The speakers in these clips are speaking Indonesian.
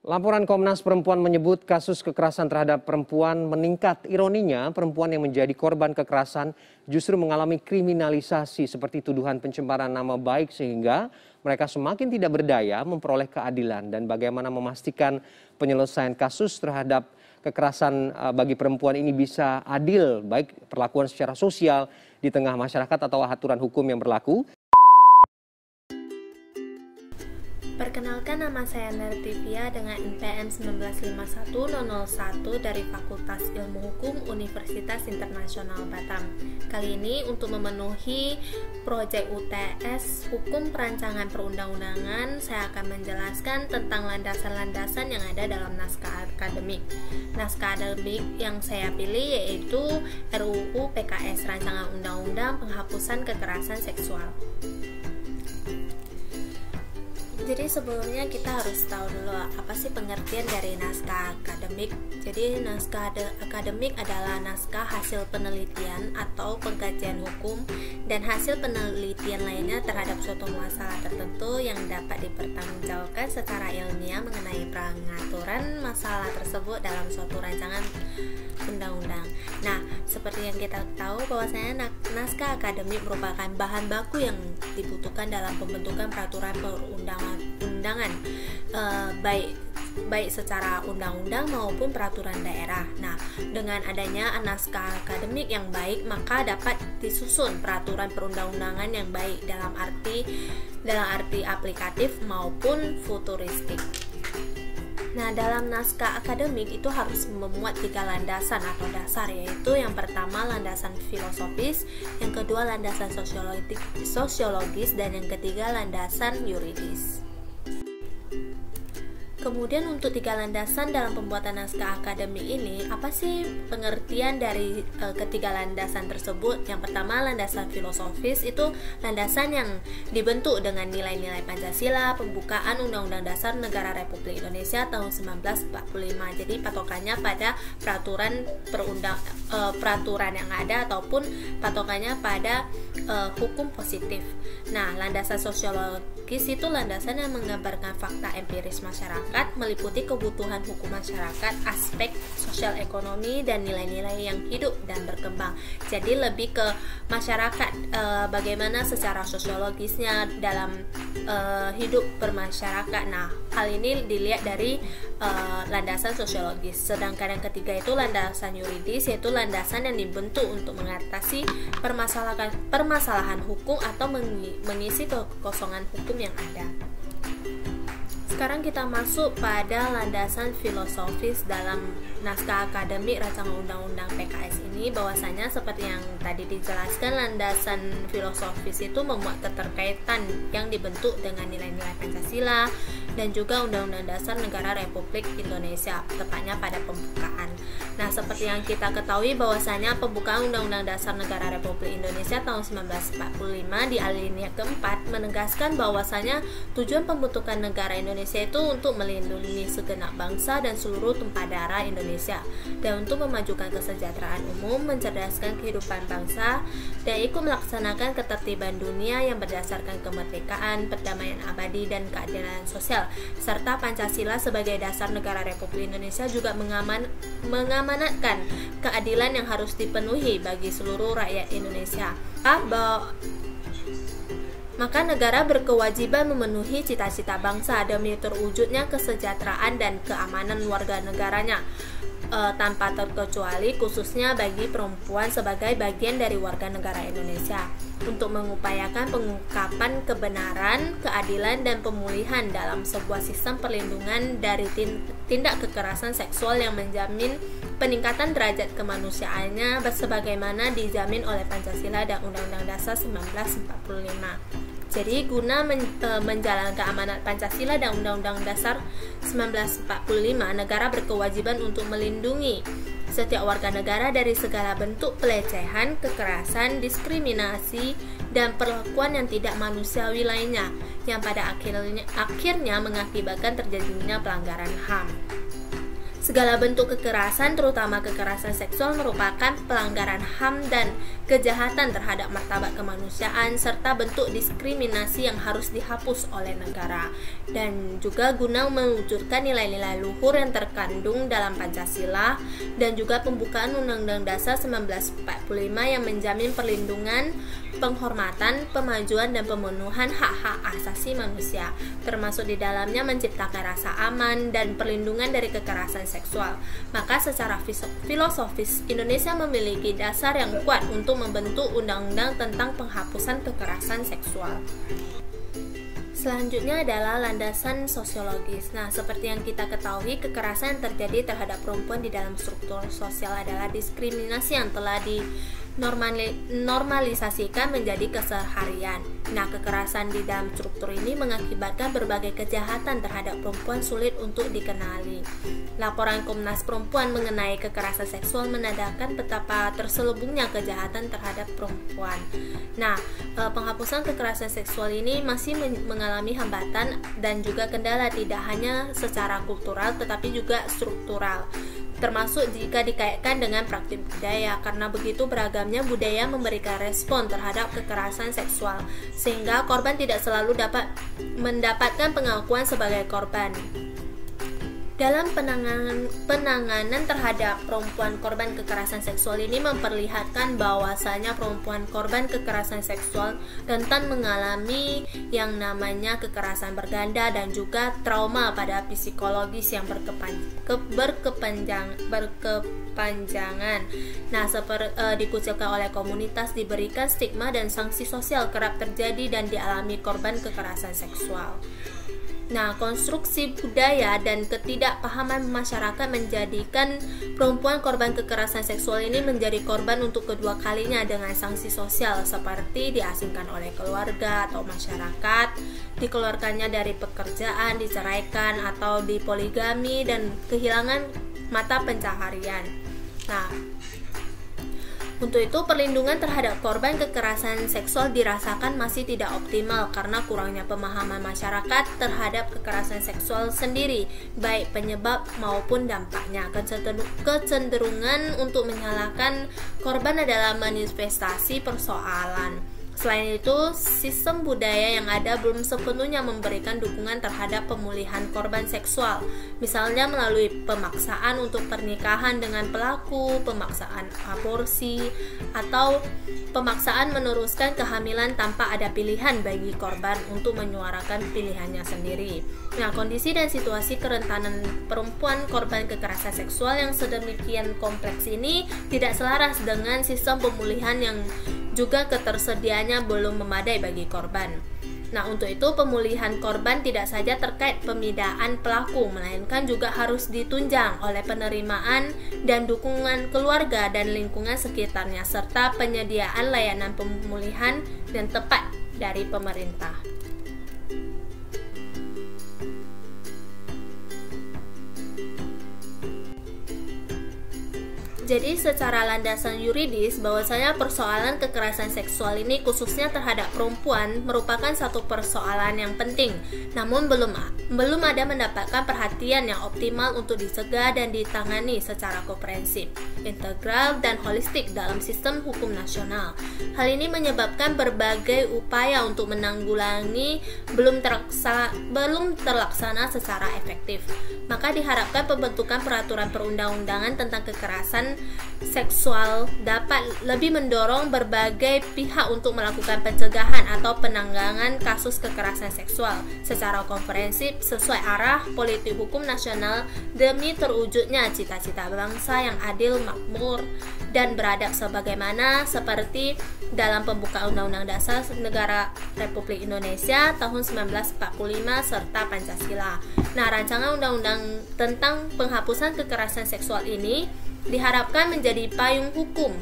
Laporan Komnas Perempuan menyebut kasus kekerasan terhadap perempuan meningkat. Ironinya, perempuan yang menjadi korban kekerasan justru mengalami kriminalisasi seperti tuduhan pencemaran nama baik sehingga mereka semakin tidak berdaya memperoleh keadilan. Dan bagaimana memastikan penyelesaian kasus terhadap kekerasan bagi perempuan ini bisa adil, baik perlakuan secara sosial di tengah masyarakat atau aturan hukum yang berlaku. Perkenalkan, nama saya Nertivia dengan NPM 1951001 dari Fakultas Ilmu Hukum Universitas Internasional Batam. Kali ini untuk memenuhi proyek UTS Hukum Perancangan Perundang-undangan, saya akan menjelaskan tentang landasan-landasan yang ada dalam naskah akademik. Naskah akademik yang saya pilih yaitu RUU PKS Rancangan Undang-Undang Penghapusan Kekerasan Seksual. Jadi sebelumnya kita harus tahu dulu apa sih pengertian dari naskah akademik. Jadi naskah akademik adalah naskah hasil penelitian atau pengkajian hukum dan hasil penelitian lainnya terhadap suatu masalah tertentu yang dapat dipertanggungjawabkan secara ilmiah mengenai pengaturan masalah tersebut dalam suatu rancangan undang-undang. Nah, seperti yang kita tahu bahwasanya naskah akademik merupakan bahan baku yang dibutuhkan dalam pembentukan peraturan perundang-undangan, baik secara undang-undang maupun peraturan daerah. Nah, dengan adanya naskah akademik yang baik, maka dapat disusun peraturan perundang-undangan yang baik dalam arti aplikatif maupun futuristik. Nah, dalam naskah akademik itu harus memuat 3 landasan atau dasar, yaitu yang pertama landasan filosofis, yang kedua landasan sosiologis, dan yang ketiga landasan yuridis. Kemudian untuk 3 landasan dalam pembuatan naskah akademik ini, apa sih pengertian dari ketiga landasan tersebut? Yang pertama, landasan filosofis itu landasan yang dibentuk dengan nilai-nilai Pancasila, pembukaan Undang-Undang Dasar Negara Republik Indonesia tahun 1945. Jadi patokannya pada peraturan yang ada ataupun patokannya pada hukum positif. Nah, landasan sosiologis itu landasan yang menggambarkan fakta empiris masyarakat, meliputi kebutuhan hukum masyarakat, aspek sosial ekonomi, dan nilai-nilai yang hidup dan berkembang. Jadi lebih ke masyarakat, bagaimana secara sosiologisnya dalam hidup bermasyarakat. Nah, hal ini dilihat dari landasan sosiologis. Sedangkan yang ketiga itu landasan yuridis, yaitu landasan yang dibentuk untuk mengatasi permasalahan hukum atau mengisi kekosongan hukum yang ada. Sekarang kita masuk pada landasan filosofis dalam naskah akademik rancangan undang-undang PKS ini, bahwasanya seperti yang tadi dijelaskan, landasan filosofis itu memuat keterkaitan yang dibentuk dengan nilai-nilai Pancasila dan juga Undang-Undang Dasar Negara Republik Indonesia, tepatnya pada pembukaan. Nah, seperti yang kita ketahui bahwasanya pembukaan Undang-Undang Dasar Negara Republik Indonesia tahun 1945 di alinea keempat menegaskan bahwasanya tujuan pembentukan negara Indonesia itu untuk melindungi segenap bangsa dan seluruh tumpah darah Indonesia, dan untuk memajukan kesejahteraan umum, mencerdaskan kehidupan bangsa, dan ikut melaksanakan ketertiban dunia yang berdasarkan kemerdekaan, perdamaian abadi, dan keadilan sosial, serta Pancasila sebagai dasar negara Republik Indonesia juga mengamanatkan keadilan yang harus dipenuhi bagi seluruh rakyat Indonesia. Maka negara berkewajiban memenuhi cita-cita bangsa demi terwujudnya kesejahteraan dan keamanan warga negaranya, tanpa terkecuali khususnya bagi perempuan sebagai bagian dari warga negara Indonesia, untuk mengupayakan pengungkapan kebenaran, keadilan, dan pemulihan dalam sebuah sistem perlindungan dari tindak kekerasan seksual yang menjamin peningkatan derajat kemanusiaannya sebagaimana dijamin oleh Pancasila dan Undang-Undang Dasar 1945. Jadi guna menjalankan amanat Pancasila dan Undang-Undang Dasar 1945, negara berkewajiban untuk melindungi setiap warga negara dari segala bentuk pelecehan, kekerasan, diskriminasi, dan perlakuan yang tidak manusiawi lainnya yang pada akhirnya mengakibatkan terjadinya pelanggaran HAM. Segala bentuk kekerasan, terutama kekerasan seksual, merupakan pelanggaran HAM dan kejahatan terhadap martabat kemanusiaan serta bentuk diskriminasi yang harus dihapus oleh negara. Dan juga guna mewujudkan nilai-nilai luhur yang terkandung dalam Pancasila dan juga pembukaan Undang-Undang Dasar 1945 yang menjamin perlindungan, penghormatan, pemajuan, dan pemenuhan hak-hak asasi manusia, termasuk di dalamnya menciptakan rasa aman dan perlindungan dari kekerasan seksual. Maka secara filosofis, Indonesia memiliki dasar yang kuat untuk membentuk undang-undang tentang penghapusan kekerasan seksual. Selanjutnya adalah landasan sosiologis. Nah, seperti yang kita ketahui, kekerasan yang terjadi terhadap perempuan di dalam struktur sosial adalah diskriminasi yang telah dinormalisasikan menjadi keseharian. Nah, kekerasan di dalam struktur ini mengakibatkan berbagai kejahatan terhadap perempuan sulit untuk dikenali. Laporan Komnas Perempuan mengenai kekerasan seksual menandakan betapa terselubungnya kejahatan terhadap perempuan. Nah, penghapusan kekerasan seksual ini masih mengalami hambatan dan juga kendala tidak hanya secara kultural tetapi juga struktural, termasuk jika dikaitkan dengan praktik budaya, karena begitu beragamnya budaya memberikan respon terhadap kekerasan seksual, sehingga korban tidak selalu dapat mendapatkan pengakuan sebagai korban. Dalam penanganan terhadap perempuan korban kekerasan seksual ini memperlihatkan bahwasanya perempuan korban kekerasan seksual rentan mengalami yang namanya kekerasan berganda dan juga trauma pada psikologis yang berkepanjangan. Nah, dikucilkan oleh komunitas, diberikan stigma dan sanksi sosial kerap terjadi dan dialami korban kekerasan seksual. Nah, konstruksi budaya dan ketidakpahaman masyarakat menjadikan perempuan korban kekerasan seksual ini menjadi korban untuk kedua kalinya dengan sanksi sosial seperti diasingkan oleh keluarga atau masyarakat, dikeluarkannya dari pekerjaan, diceraikan atau dipoligami dan kehilangan mata pencaharian. Nah, untuk itu, perlindungan terhadap korban kekerasan seksual dirasakan masih tidak optimal karena kurangnya pemahaman masyarakat terhadap kekerasan seksual sendiri, baik penyebab maupun dampaknya. Kecenderungan untuk menyalahkan korban adalah manifestasi persoalan. Selain itu, sistem budaya yang ada belum sepenuhnya memberikan dukungan terhadap pemulihan korban seksual, misalnya melalui pemaksaan untuk pernikahan dengan pelaku, pemaksaan aborsi, atau pemaksaan meneruskan kehamilan tanpa ada pilihan bagi korban untuk menyuarakan pilihannya sendiri. Nah, kondisi dan situasi kerentanan perempuan korban kekerasan seksual yang sedemikian kompleks ini tidak selaras dengan sistem pemulihan yang juga ketersediaannya belum memadai bagi korban. Nah, untuk itu pemulihan korban tidak saja terkait pemidaan pelaku, melainkan juga harus ditunjang oleh penerimaan dan dukungan keluarga dan lingkungan sekitarnya, serta penyediaan layanan pemulihan dan tepat dari pemerintah. Jadi secara landasan yuridis, bahwasanya persoalan kekerasan seksual ini khususnya terhadap perempuan merupakan satu persoalan yang penting, namun belum ada mendapatkan perhatian yang optimal untuk dicegah dan ditangani secara komprehensif, integral, dan holistik dalam sistem hukum nasional. Hal ini menyebabkan berbagai upaya untuk menanggulangi belum terlaksana secara efektif. Maka diharapkan pembentukan peraturan perundang-undangan tentang kekerasan seksual dapat lebih mendorong berbagai pihak untuk melakukan pencegahan atau penanggulangan kasus kekerasan seksual secara komprehensif sesuai arah politik hukum nasional demi terwujudnya cita-cita bangsa yang adil, makmur, dan beradab sebagaimana seperti dalam pembukaan Undang-Undang Dasar Negara Republik Indonesia tahun 1945 serta Pancasila. Nah, rancangan undang-undang tentang penghapusan kekerasan seksual ini diharapkan menjadi payung hukum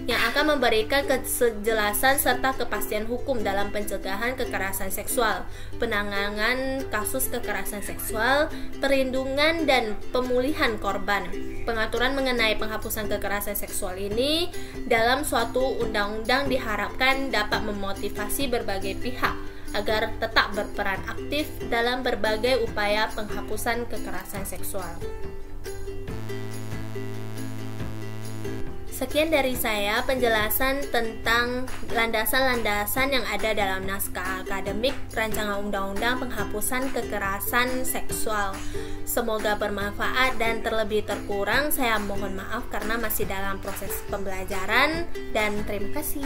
yang akan memberikan kejelasan serta kepastian hukum dalam pencegahan kekerasan seksual, penanganan kasus kekerasan seksual, perlindungan dan pemulihan korban. Pengaturan mengenai penghapusan kekerasan seksual ini dalam suatu undang-undang diharapkan dapat memotivasi berbagai pihak agar tetap berperan aktif dalam berbagai upaya penghapusan kekerasan seksual. Sekian dari saya penjelasan tentang landasan-landasan yang ada dalam naskah akademik Rancangan Undang-Undang Penghapusan Kekerasan Seksual. Semoga bermanfaat dan terlebih terkurang saya mohon maaf karena masih dalam proses pembelajaran dan terima kasih.